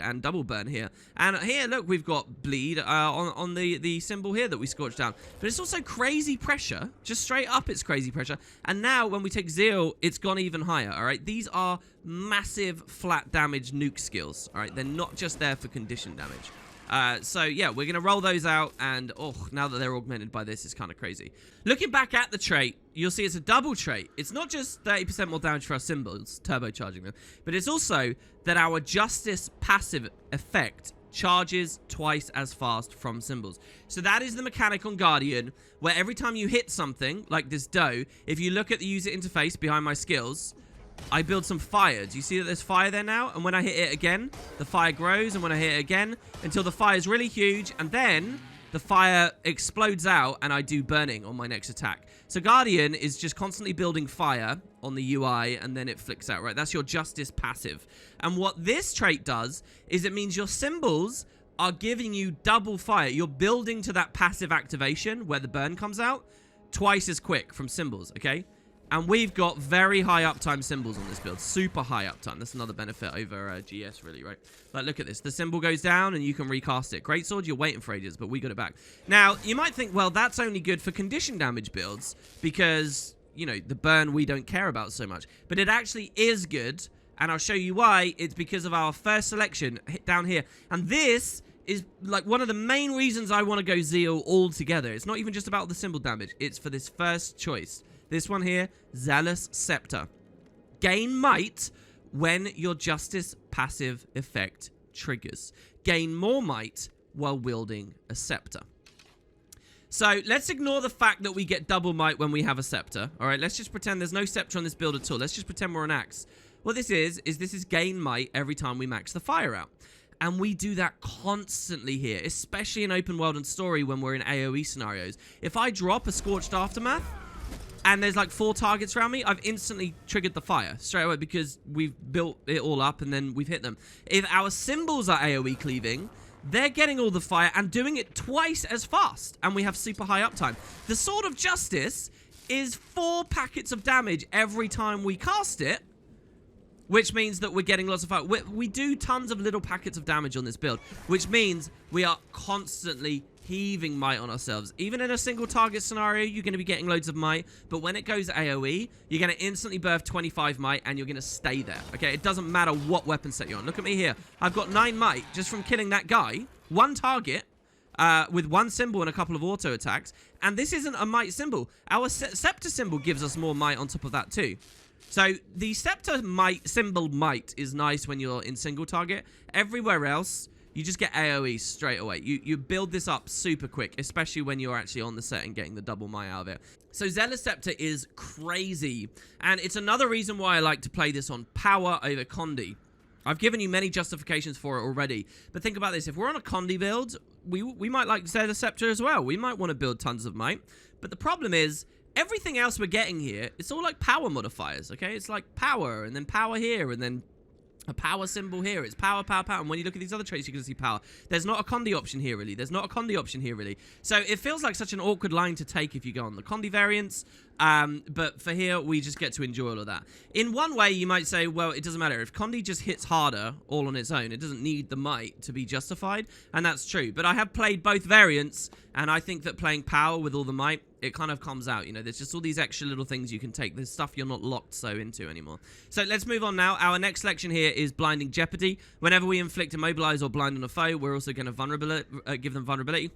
and double burn here. And here, look, we've got bleed on the symbol here that we scorched down. But it's also crazy pressure. Just straight up, it's crazy pressure. And now, when we take Zeal, it's gone even higher, all right? These are massive flat damage nuke skills, all right? They're not just there for condition damage. So, yeah, we're going to roll those out, and, oh, now that they're augmented by this, it's kind of crazy. Looking back at the trait, you'll see it's a double trait. It's not just 30% more damage for our symbols, turbocharging them, but it's also that our Justice passive effect charges twice as fast from symbols. So that is the mechanic on Guardian, where every time you hit something, like this doe, if you look at the user interface behind my skills... I build some fire. Do you see that there's fire there now? And when I hit it again, the fire grows. And when I hit it again, until the fire is really huge. And then the fire explodes out and I do burning on my next attack. So Guardian is just constantly building fire on the UI and then it flicks out, right? That's your Justice passive. And what this trait does is it means your symbols are giving you double fire. You're building to that passive activation where the burn comes out twice as quick from symbols, okay? And we've got very high uptime symbols on this build. Super high uptime. That's another benefit over GS, really, right? Like, look at this. The symbol goes down and you can recast it. Greatsword, you're waiting for ages, but we got it back. Now, you might think, well, that's only good for condition damage builds because, you know, the burn we don't care about so much. But it actually is good, and I'll show you why. It's because of our first selection down here. And this is like one of the main reasons I want to go Zeal altogether. It's not even just about the symbol damage. It's for this first choice. This one here, Zealous Scepter. Gain might when your Justice passive effect triggers. Gain more might while wielding a scepter. So let's ignore the fact that we get double might when we have a scepter. All right, let's just pretend there's no scepter on this build at all. Let's just pretend we're an axe. What this is gain might every time we max the fire out. And we do that constantly here, especially in open world and story when we're in AoE scenarios. If I drop a Scorched Aftermath, and there's like 4 targets around me, I've instantly triggered the fire straight away because we've built it all up and then we've hit them. If our symbols are AoE cleaving, they're getting all the fire and doing it twice as fast. And we have super high uptime. The Sword of Justice is 4 packets of damage every time we cast it, which means that we're getting lots of fire. We do tons of little packets of damage on this build, which means we are constantly heaving might on ourselves. Even in a single target scenario, you're going to be getting loads of might, but when it goes AoE, you're going to instantly birth 25 might and you're going to stay there, okay? It doesn't matter what weapon set you're on. Look at me here. I've got 9 might just from killing that guy. 1 target with 1 symbol and a couple of auto attacks, and this isn't a might symbol. Our scepter symbol gives us more might on top of that too. So the scepter symbol might is nice when you're in single target. Everywhere else, you just get AoE straight away. You build this up super quick, especially when you're actually on the set and getting the double might out of it. So Zealous Scepter is crazy. And it's another reason why I like to play this on power over Condi. I've given you many justifications for it already, but think about this. If we're on a Condi build, we might like Zeal Scepter as well. We might want to build tons of might, but the problem is everything else we're getting here, it's all like power modifiers, okay? It's like power, and then power here, and then a power symbol here. It's power, power, power. And when you look at these other traits, you can see power. There's not a Condi option here, really. There's not a Condi option here, really. So it feels like such an awkward line to take if you go on the Condi variants. But for here, we just get to enjoy all of that. In one way, you might say, well, it doesn't matter. If Condi just hits harder all on its own, it doesn't need the might to be justified. And that's true. But I have played both variants, and I think that playing power with all the might, it kind of comes out, you know, there's just all these extra little things you can take. There's stuff you're not locked so into anymore. So let's move on now. Our next selection here is Blinding Jeopardy. Whenever we inflict, immobilize, or blind on a foe, we're also going to give them vulnerability.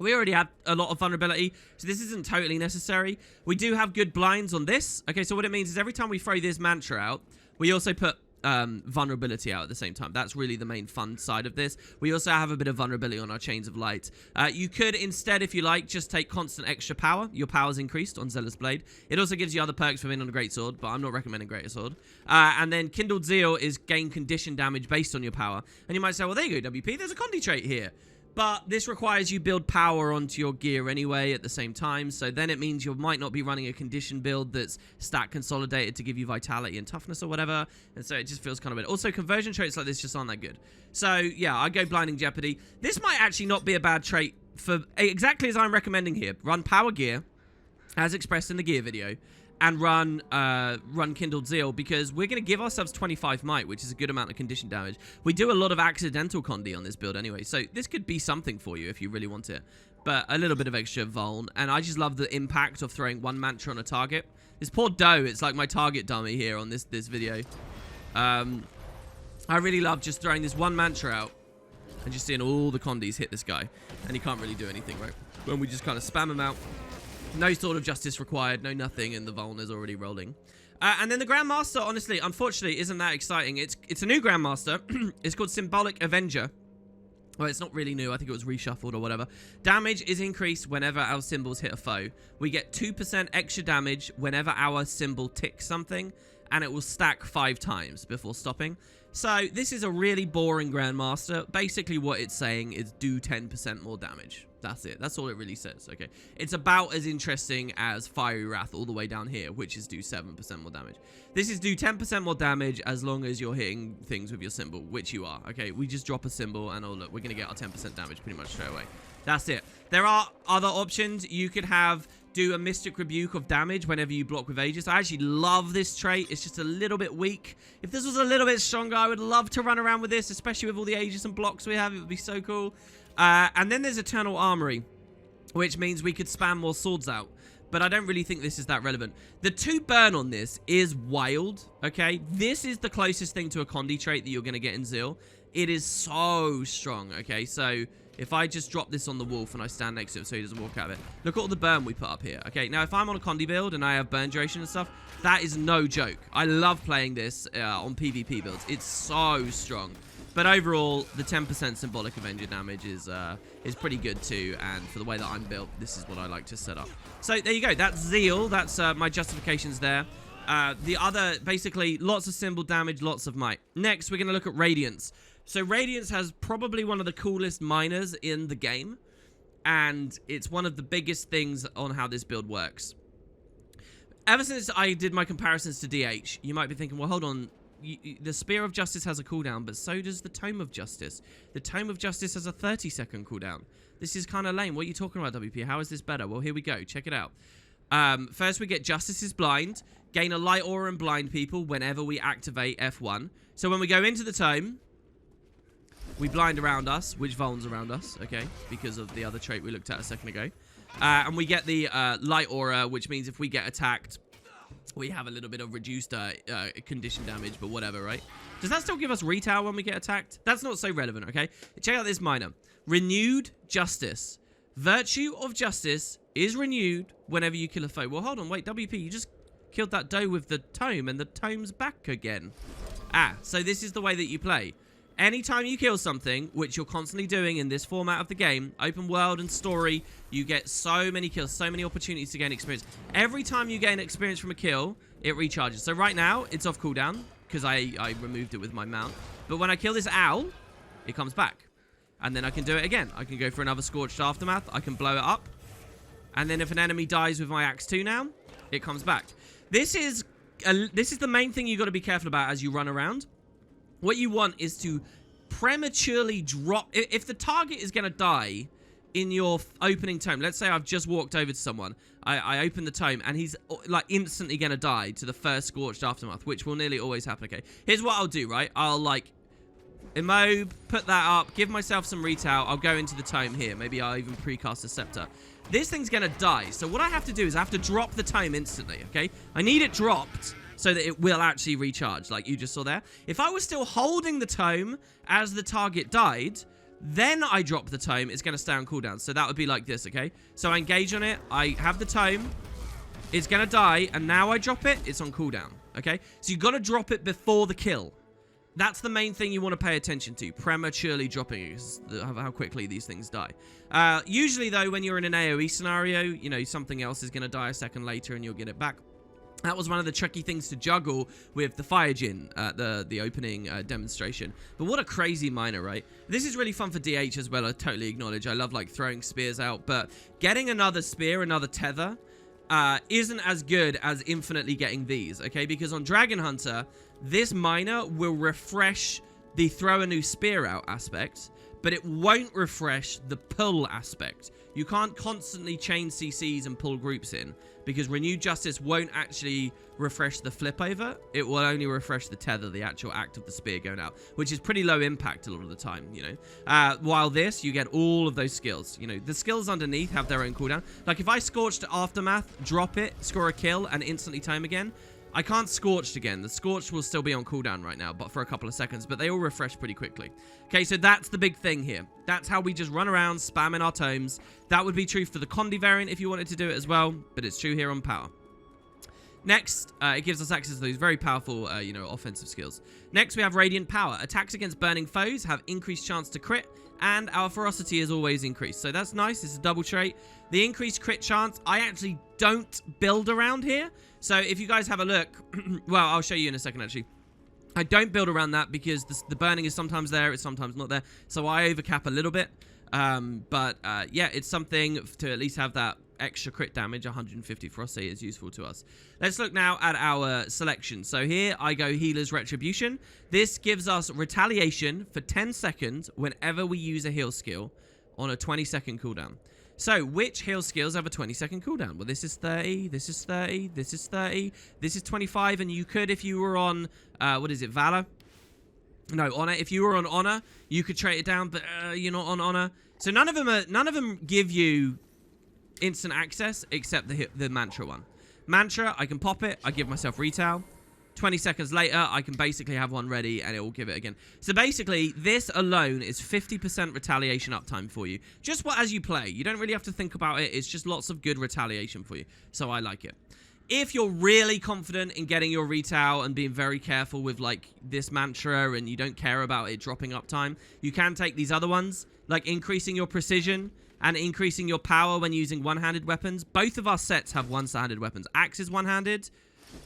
We already have a lot of vulnerability, so this isn't totally necessary. We do have good blinds on this. Okay, so what it means is every time we throw this mantra out, we also put vulnerability out at the same time. That's really the main fun side of this. We also have a bit of vulnerability on our Chains of Light. You could instead, if you like, just take constant extra power. Your power's increased on Zealous Blade. It also gives you other perks for being on a Greatsword, but I'm not recommending Greatsword. And then Kindled Zeal is gain condition damage based on your power. And you might say, well, there you go, WP, there's a Condi trait here. But this requires you build power onto your gear anyway at the same time. So then it means you might not be running a condition build that's stat consolidated to give you vitality and toughness or whatever. And so it just feels kind of weird. Also, conversion traits like this just aren't that good. So yeah, I go Blinding Jeopardy. This might actually not be a bad trait for exactly as I'm recommending here. Run power gear, as expressed in the gear video. And run Kindled Zeal, because we're going to give ourselves 25 might, which is a good amount of condition damage. We do a lot of accidental Condi on this build anyway, so this could be something for you if you really want it. But a little bit of extra vuln, and I just love the impact of throwing one mantra on a target. This poor doe, it's like my target dummy here on this video. I really love just throwing this one mantra out and just seeing all the Condis hit this guy. And he can't really do anything, right? When we just kind of spam him out. No Sword of Justice required, no nothing, and the Vuln is already rolling. And then the Grandmaster, honestly, unfortunately, isn't that exciting. It's a new Grandmaster. It's called Symbolic Avenger. Well, it's not really new. I think it was reshuffled or whatever. Damage is increased whenever our symbols hit a foe. We get 2% extra damage whenever our symbol ticks something, and it will stack 5 times before stopping. So this is a really boring Grandmaster. Basically what it's saying is do 10% more damage. That's it. That's all it really says, okay? It's about as interesting as Fiery Wrath all the way down here, which is do 7% more damage. This is do 10% more damage as long as you're hitting things with your symbol, which you are, okay? We just drop a symbol and, oh, look, we're going to get our 10% damage pretty much straight away. That's it. There are other options. You could have do a Mystic Rebuke of damage whenever you block with Aegis. I actually love this trait. It's just a little bit weak. If this was a little bit stronger, I would love to run around with this, especially with all the Aegis and blocks we have. It would be so cool. And then there's Eternal Armory, which means we could spam more swords out. But I don't really think this is that relevant. The 2 burn on this is wild, okay? This is the closest thing to a Condi trait that you're going to get in Zeal. It is so strong, okay? So if I just drop this on the wolf and I stand next to it so he doesn't walk out of it. Look at all the burn we put up here, okay? Now, if I'm on a Condi build and I have burn duration and stuff, that is no joke. I love playing this on PvP builds. It's so strong. But overall, the 10% Symbolic Avenger damage is pretty good too, and for the way that I'm built, this is what I like to set up. So there you go. That's Zeal. That's my justifications there. The other, basically, lots of symbol damage, lots of might. Next, we're going to look at Radiance. So Radiance has probably one of the coolest minors in the game, and it's one of the biggest things on how this build works. Ever since I did my comparisons to DH, you might be thinking, well, hold on. The Spear of Justice has a cooldown, but so does the Tome of Justice. The Tome of Justice has a 30-second cooldown. This is kind of lame. What are you talking about, WP? How is this better? Well, here we go. Check it out. First, we get Justice's Blind. Gain a light aura and blind people whenever we activate F1. So when we go into the Tome, we blind around us, which vulns around us, okay, because of the other trait we looked at a second ago. And we get the light aura, which means if we get attacked, we have a little bit of reduced condition damage, but whatever, right? Does that still give us retail when we get attacked? That's not so relevant, okay? Check out this minor. Renewed Justice. Virtue of Justice is renewed whenever you kill a foe. Well, hold on, wait, WP, you just killed that doe with the tome, and the tome's back again. So this is the way that you play. Anytime you kill something, which you're constantly doing in this format of the game, open world and story, you get so many kills, so many opportunities to gain experience. Every time you gain experience from a kill, it recharges. So right now, it's off cooldown, because I removed it with my mount. But when I kill this owl, it comes back. And then I can do it again. I can go for another Scorched Aftermath. I can blow it up. And then if an enemy dies with my Axe 2 now, it comes back. This is the main thing you got to be careful about as you run around. What you want is to prematurely drop... If the target is going to die in your opening tome, let's say I've just walked over to someone, I open the tome, and he's like instantly going to die to the first Scorched Aftermath, which will nearly always happen, okay? Here's what I'll do, right? I'll like immob, put that up, give myself some retail, I'll go into the tome here. Maybe I'll even precast a Scepter. This thing's going to die, so what I have to do is I have to drop the tome instantly, okay? I need it dropped so that it will actually recharge, like you just saw there. If I was still holding the tome as the target died, then I drop the tome, it's going to stay on cooldown. So that would be like this, okay? So I engage on it, I have the tome, it's going to die, and now I drop it, it's on cooldown, okay? So you've got to drop it before the kill. That's the main thing you want to pay attention to, prematurely dropping it, how quickly these things die. Usually, though, when you're in an AoE scenario, you know, something else is going to die a second later and you'll get it back. That was one of the tricky things to juggle with the Fire Djinn at the opening demonstration. But what a crazy miner, right? This is really fun for DH as well, I totally acknowledge. I love, like, throwing spears out, but getting another spear, another tether, isn't as good as infinitely getting these, okay? Because on Dragon Hunter, this miner will refresh the throw a new spear out aspect, but it won't refresh the pull aspect. You can't constantly chain CCs and pull groups in, because Renewed Justice won't actually refresh the flip over. It will only refresh the tether, the actual act of the spear going out, which is pretty low impact a lot of the time, you know. While this, you get all of those skills. You know, the skills underneath have their own cooldown. Like if I Scorched Aftermath, drop it, score a kill, and instantly tome again, I can't Scorched again. The Scorched will still be on cooldown right now, but for a couple of seconds, but they all refresh pretty quickly. Okay, so that's the big thing here. That's how we just run around spamming our tomes. That would be true for the Condi variant if you wanted to do it as well, but it's true here on Power. Next, it gives us access to those very powerful, you know, offensive skills. Next, we have Radiant Power. Attacks against burning foes have increased chance to crit, and our ferocity is always increased. So that's nice. It's a double trait. The increased crit chance, I actually don't build around here. So if you guys have a look, well, I'll show you in a second, actually. I don't build around that because the burning is sometimes there, it's sometimes not there. So I overcap a little bit. Yeah, it's something to at least have that extra crit damage. 150 ferocity is useful to us. Let's look now at our selection. So here I go Healer's Retribution. This gives us retaliation for 10 seconds whenever we use a heal skill on a 20-second cooldown. So, which heal skills have a 20-second cooldown? Well, this is 30, this is 30, this is 30, this is 25, and you could, if you were on, what is it, Valor? No, Honor. If you were on Honor, you could trade it down, but you're not on Honor. So none of them give you instant access except the Mantra one. Mantra, I can pop it, I give myself retail. 20 seconds later, I can basically have one ready and it will give it again. So basically, this alone is 50% retaliation uptime for you. Just as you play. You don't really have to think about it. It's just lots of good retaliation for you. So I like it. If you're really confident in getting your retail and being very careful with like this mantra and you don't care about it dropping uptime, you can take these other ones, like increasing your precision and increasing your power when using one-handed weapons. Both of our sets have one-handed weapons. Axe is one-handed.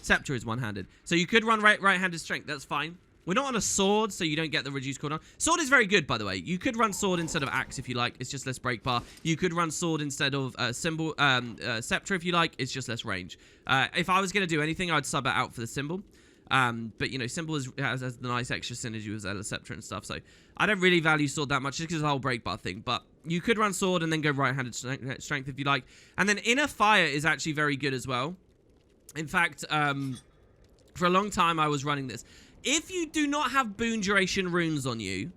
Scepter is one-handed. So you could run right-handed strength. That's fine. We're not on a sword, so you don't get the reduced cooldown. Sword is very good, by the way. You could run sword instead of axe if you like. It's just less break bar. You could run sword instead of scepter if you like. It's just less range. If I was going to do anything, I'd sub it out for the symbol. But, you know, symbol has the nice extra synergy with Zeal, scepter and stuff. So I don't really value sword that much just because of the whole break bar thing. But you could run sword and then go right-handed strength if you like. And then Inner Fire is actually very good as well. In fact, for a long time, I was running this. If you do not have boon duration runes on you,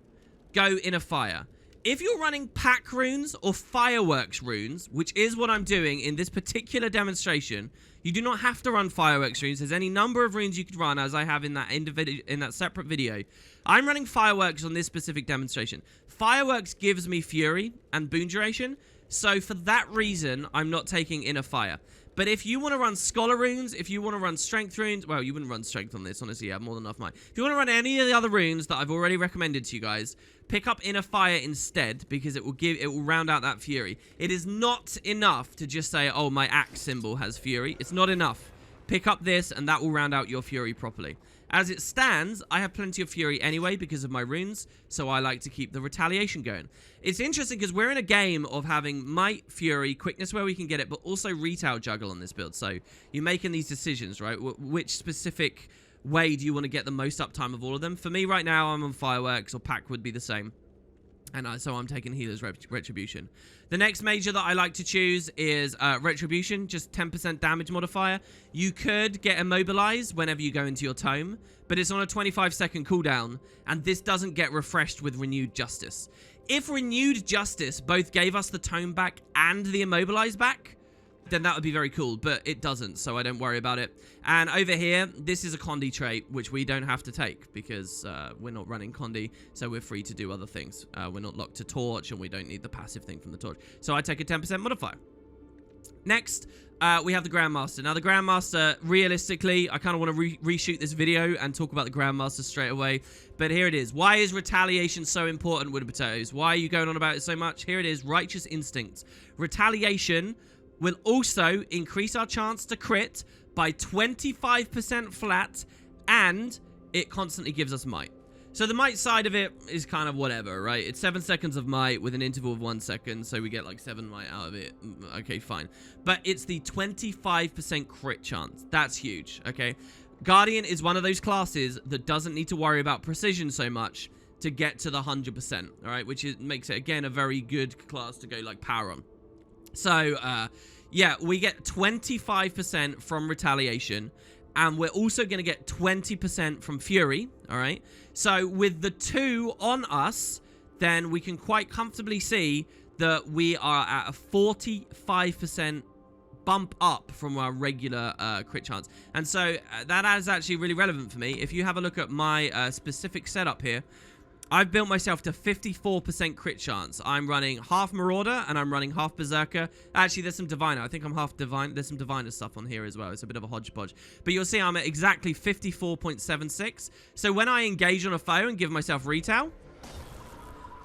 go Inner Fire. If you're running pack runes or fireworks runes, which is what I'm doing in this particular demonstration, you do not have to run fireworks runes. There's any number of runes you could run, as I have in that separate video. I'm running fireworks on this specific demonstration. Fireworks gives me fury and boon duration, so for that reason, I'm not taking Inner Fire. But if you want to run Scholar runes, if you want to run Strength runes, well, you wouldn't run Strength on this, honestly, you have more than enough mine. If you want to run any of the other runes that I've already recommended to you guys, pick up Inner Fire instead, because it will round out that Fury. It is not enough to just say, oh, my axe symbol has Fury. It's not enough. Pick up this, and that will round out your Fury properly. As it stands, I have plenty of Fury anyway because of my runes, so I like to keep the Retaliation going. It's interesting because we're in a game of having Might, Fury, Quickness where we can get it, but also Retail Juggle on this build. So you're making these decisions, right? Which specific way do you want to get the most uptime of all of them? For me right now, I'm on Fireworks, or Pack would be the same. And so I'm taking Healer's Retribution. The next major that I like to choose is Retribution, just 10% damage modifier. You could get Immobilized whenever you go into your Tome, but it's on a 25-second cooldown, and this doesn't get refreshed with Renewed Justice. If Renewed Justice both gave us the Tome back and the Immobilized back, then that would be very cool, but it doesn't, so I don't worry about it. And over here, this is a Condi trait, which we don't have to take because we're not running Condi, so we're free to do other things. We're not locked to Torch, and we don't need the passive thing from the Torch. So I take a 10% modifier. Next, we have the Grandmaster. Now, the Grandmaster, realistically, I kind of want to reshoot this video and talk about the Grandmaster straight away, but here it is. Why is Retaliation so important, Wood Potatoes? Why are you going on about it so much? Here it is, Righteous Instinct. Retaliation will also increase our chance to crit by 25% flat, and it constantly gives us might. So the might side of it is kind of whatever, right? It's 7 seconds of might with an interval of 1 second, so we get like 7 might out of it. Okay, fine. But it's the 25% crit chance. That's huge, okay? Guardian is one of those classes that doesn't need to worry about precision so much to get to the 100%, all right? Which makes it, again, a very good class to go like power on. So, yeah, we get 25% from Retaliation, and we're also going to get 20% from Fury, all right? So, with the 2 on us, then we can quite comfortably see that we are at a 45% bump up from our regular crit chance. And so, that is actually really relevant for me. If you have a look at my specific setup here, I've built myself to 54% crit chance. I'm running half Marauder and I'm running half Berserker. Actually, there's some Diviner. I think I'm half Divine. There's some Diviner stuff on here as well. It's a bit of a hodgepodge. But you'll see I'm at exactly 54.76. So when I engage on a foe and give myself retail,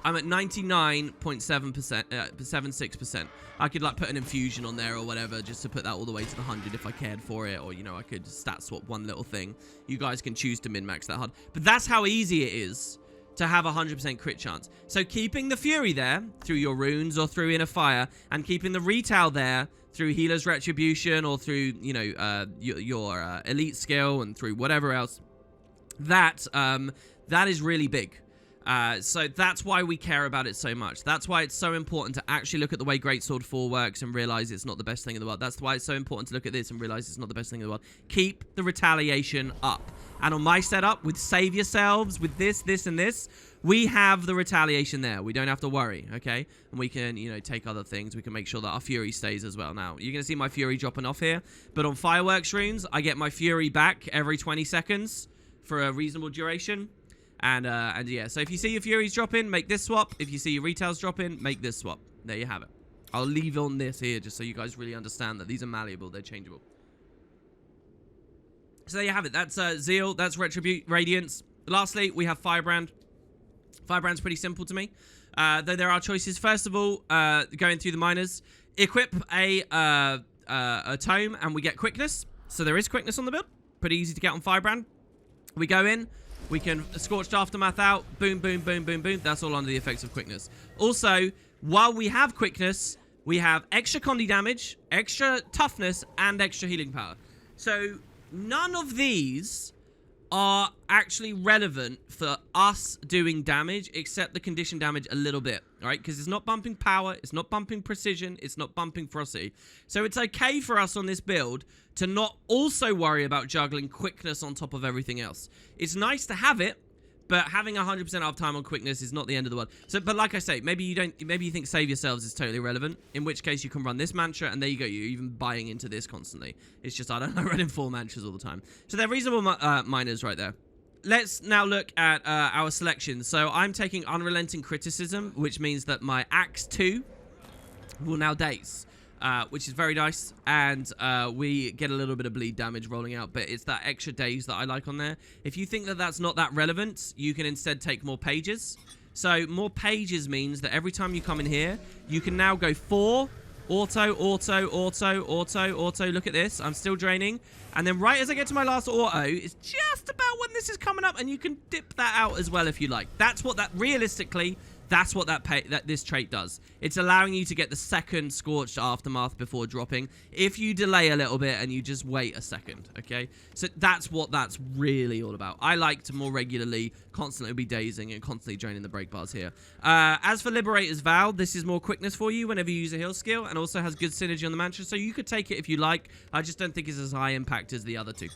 I'm at 99.7%, 76%. I could like put an infusion on there or whatever just to put that all the way to the 100 if I cared for it. Or, you know, I could stat swap one little thing. You guys can choose to min-max that hard. But that's how easy it is to have a 100% crit chance. So keeping the Fury there through your runes or through Inner Fire, and keeping the retail there through Healer's Retribution or through, you know, your elite skill and through whatever else, that is really big. So that's why we care about it so much. That's why it's so important to actually look at the way Greatsword 4 works and realize it's not the best thing in the world. That's why it's so important to look at this and realize it's not the best thing in the world. Keep the Retaliation up. And on my setup, with Save Yourselves, with this, and this, we have the Retaliation there. We don't have to worry, okay? And we can, you know, take other things. We can make sure that our Fury stays as well. Now, you're going to see my Fury dropping off here. But on Fireworks runes, I get my Fury back every 20 seconds for a reasonable duration. And yeah, so if you see your Furies drop in, make this swap. If you see your Retails drop in, make this swap. There you have it. I'll leave on this here just so you guys really understand that these are malleable. They're changeable. So there you have it. That's Zeal. That's Radiance. Lastly, we have Firebrand. Firebrand's pretty simple to me. Though there are choices. First of all, going through the minors, equip a tome and we get quickness. So there is quickness on the build. Pretty easy to get on Firebrand. We go in. We can Scorched Aftermath out. Boom, boom, boom, boom, boom. That's all under the effects of quickness. Also, while we have quickness, we have extra Condi damage, extra toughness, and extra healing power. So none of these are actually relevant for us doing damage, except the condition damage a little bit, all right? Because it's not bumping power, it's not bumping precision, it's not bumping ferocity. So it's okay for us on this build to not also worry about juggling quickness on top of everything else. It's nice to have it, but having 100% uptime on quickness is not the end of the world. So, but like I say, maybe you think Save Yourselves is totally irrelevant, in which case you can run this mantra, and there you go, you're even buying into this constantly. It's just, I don't know, running 4 mantras all the time. So they're reasonable minors right there. Let's now look at our selections. So I'm taking Unrelenting Criticism, which means that my Axe 2 will now daze. Which is very nice, and we get a little bit of bleed damage rolling out, but it's that extra days that I like on there. If you think that that's not that relevant, you can instead take more pages. So more pages means that every time you come in here, you can now go 4, Auto, auto, auto, auto, auto. Look at this. I'm still draining. And then right as I get to my last auto, it's just about when this is coming up, and you can dip that out as well if you like. That's what that, realistically, that's what this trait does. It's allowing you to get the second Scorched Aftermath before dropping if you delay a little bit and you just wait a second, okay? So that's what that's really all about. I like to more regularly constantly be dazing and constantly draining the break bars here. As for Liberator's Vow, this is more quickness for you whenever you use a heal skill, and also has good synergy on the mantra, so you could take it if you like. I just don't think it's as high impact as the other two.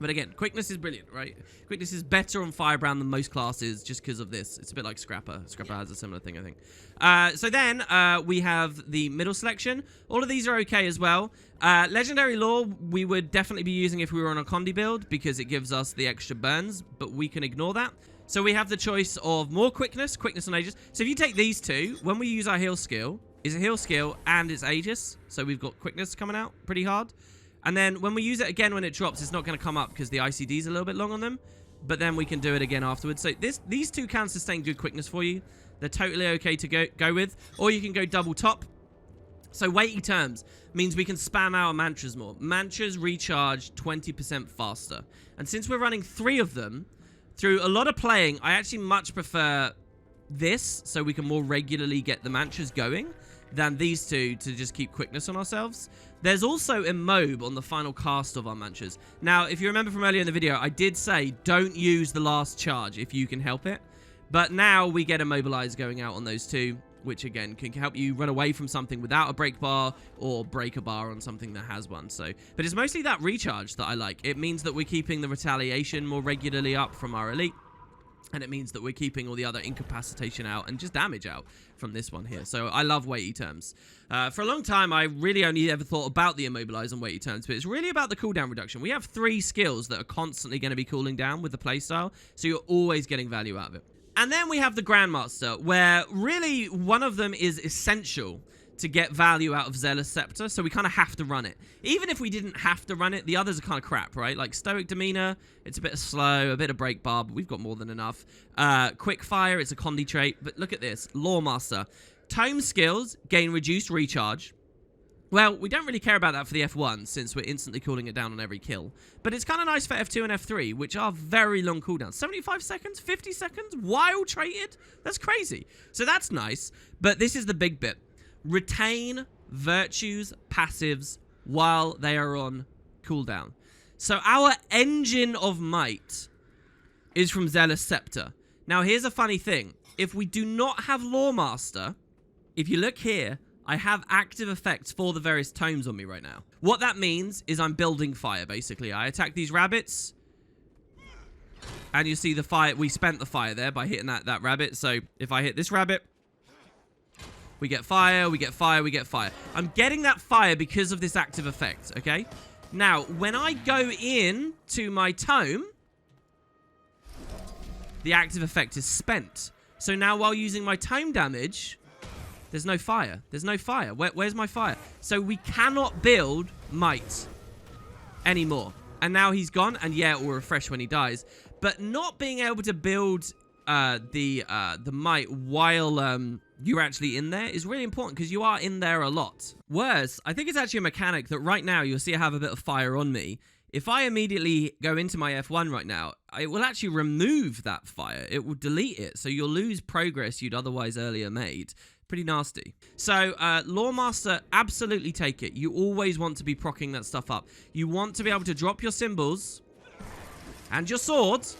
But again, quickness is brilliant, right? Quickness is better on Firebrand than most classes just because of this. It's a bit like Scrapper. Scrapper has a similar thing, I think. So then we have the middle selection. All of these are okay as well. Legendary Lore, we would definitely be using if we were on a Condi build because it gives us the extra burns, but we can ignore that. So we have the choice of more quickness on Aegis. So if you take these two, when we use our heal skill, it's a heal skill and it's Aegis. So we've got quickness coming out pretty hard. And then when we use it again when it drops, it's not going to come up because the ICD is a little bit long on them. But then we can do it again afterwards. So these two can sustain good quickness for you. They're totally okay to go with. Or you can go double top. So weighty terms means we can spam our mantras more. Mantras recharge 20% faster. And since we're running 3 of them, through a lot of playing, I actually much prefer this so we can more regularly get the mantras going than these two to just keep quickness on ourselves. There's also immob on the final cast of our mantras. Now, if you remember from earlier in the video, I did say don't use the last charge if you can help it. But now we get immobilize going out on those two, which again can help you run away from something without a break bar or break a bar on something that has one. So, but it's mostly that recharge that I like. It means that we're keeping the retaliation more regularly up from our elite. And it means that we're keeping all the other incapacitation out and just damage out from this one here. So I love weighty terms. For a long time, I really only ever thought about the immobilize and weighty terms, but it's really about the cooldown reduction. We have 3 skills that are constantly going to be cooling down with the playstyle, so you're always getting value out of it. And then we have the Grandmaster, where really one of them is essential to get value out of Zealous Scepter, so we kind of have to run it. Even if we didn't have to run it, the others are kind of crap, right? Like Stoic Demeanor, it's a bit slow, a bit of break bar, but we've got more than enough. Quick Fire, it's a Condi trait, but look at this. Lawmaster. Tome skills gain reduced recharge. Well, we don't really care about that for the F1, since we're instantly cooling it down on every kill. But it's kind of nice for F2 and F3, which are very long cooldowns. 75 seconds? 50 seconds? Wild traded? That's crazy. So that's nice, but this is the big bit. Retain virtues passives while they are on cooldown. So our engine of might is from Zealous Scepter. Now here's a funny thing. If we do not have Lawmaster, if you look here, I have active effects for the various tomes on me right now. What that means is I'm building fire, basically. I attack these rabbits, and you see the fire. We spent the fire there by hitting that rabbit. So if I hit this rabbit, we get fire, we get fire, we get fire. I'm getting that fire because of this active effect, okay? Now, when I go in to my tome, the active effect is spent. So now while using my tome damage, there's no fire. There's no fire. Where's my fire? So we cannot build might anymore. And now he's gone, and yeah, it will refresh when he dies. But not being able to build the might while you're actually in there is really important because you are in there a lot. Worse, I think it's actually a mechanic that right now you'll see I have a bit of fire on me. If I immediately go into my F1 right now, it will actually remove that fire. It will delete it, so you'll lose progress you'd otherwise earlier made. Pretty nasty. So, Lawmaster, absolutely take it. You always want to be proccing that stuff up. You want to be able to drop your symbols and your swords.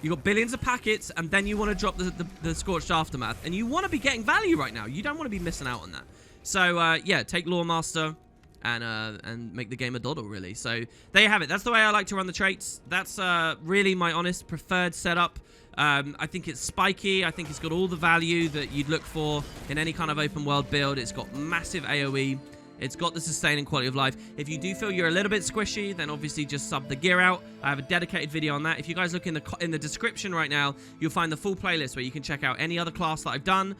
You got billions of packets, and then you want to drop the Scorched Aftermath. And you want to be getting value right now. You don't want to be missing out on that. So, yeah, take Lawmaster and make the game a doddle, really. So, there you have it. That's the way I like to run the traits. That's really my honest preferred setup. I think it's spiky. I think it's got all the value that you'd look for in any kind of open world build. It's got massive AoE. It's got the sustaining quality of life. If you do feel you're a little bit squishy, then obviously just sub the gear out. I have a dedicated video on that. If you guys look in the description right now, you'll find the full playlist where you can check out any other class that I've done,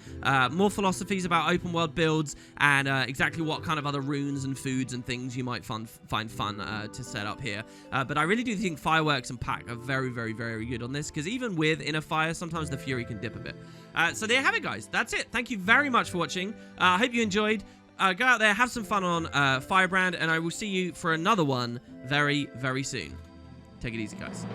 more philosophies about open world builds, and exactly what kind of other runes and foods and things you might find fun to set up here. But I really do think Fireworks and Pack are very, very, very good on this, because even with Inner Fire, sometimes the Fury can dip a bit. So there you have it, guys. That's it. Thank you very much for watching. I hope you enjoyed. go out there, have some fun on Firebrand, and I will see you for another one very, very soon. Take it easy, guys.